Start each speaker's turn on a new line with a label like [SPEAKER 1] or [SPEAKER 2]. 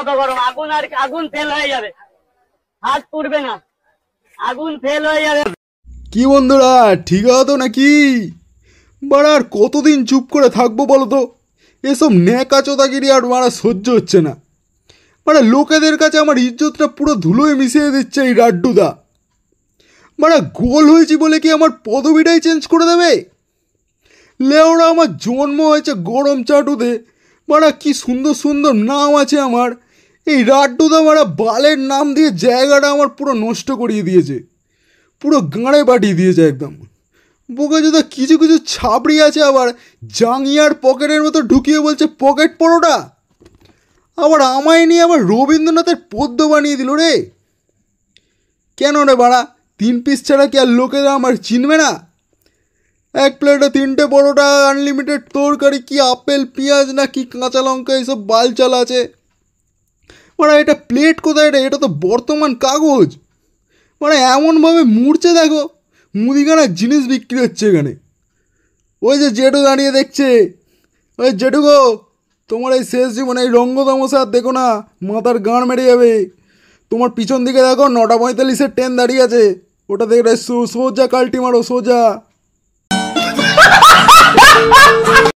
[SPEAKER 1] কত গরম, আগুন আর আগুন ফেল হয়ে যাবে, হাত পুড়বে না, আগুন ফেল হয়ে যাবে।
[SPEAKER 2] কি বন্ধুরা, ঠিক আছে তো নাকি? বাড়া আর কতদিন চুপ করে থাকবো বলো তো? এসব ন্যাকাচোদাগিরি আর মারা সহ্য হচ্ছে না। মানে লোকেদের কাছে আমার ইজ্জতটা পুরো ধুলোয় মিশিয়ে দিচ্ছে এই রাড্ডুদা। মানে গোল হয়েছি বলে কি আমার পদবিটাই চেঞ্জ করে দেবে? লেওড়া, আমার জন্ম হয়েছে গরম চাটুতে। মানে কি সুন্দর সুন্দর নাম আছে আমার। এই রাড্ডুদা মারা বালের নাম দিয়ে জায়গাটা আমার পুরো নষ্ট করিয়ে দিয়েছে, পুরো গাঁড়ে পাঠিয়ে দিয়েছে একদম। বুকে যদি কিছু কিছু ছাবড়ি আছে আবার জাঙ্গিয়ার পকেটের মতো ঢুকিয়ে বলছে পকেট পরোটা। আবার আমায় নিয়ে আবার রবীন্দ্রনাথের পদ্য বানিয়ে দিল রে। কেন রে বাড়া, 3 পিস ছাড়া কি আর লোকেরা আমার চিনবে না? এক প্লেটে 3টে পরোটা, আনলিমিটেড তরকারি, কি আপেল পেঁয়াজ না কি কাঁচা লঙ্কা এইসব বালচাল আছে। মানে এটা প্লেট কোথায় রে? এটা তো বর্তমান কাগজ। মানে এমনভাবে মুড়ছে দেখো, মুদিখানার জিনিস বিক্রি হচ্ছে এখানে। ওই যে জেঠু দাঁড়িয়ে দেখছে। ওই জেঠু গো, তোমার এই শেষ জীবনে এই রঙ্গ তামশা আর দেখো না, মাথার গাঁড় মেরে যাবে। তোমার পিছন দিকে দেখো 9:45-এর ট্রেন দাঁড়িয়ে আছে, ওটা দেখে সোজা কাল্টি মারো সোজা।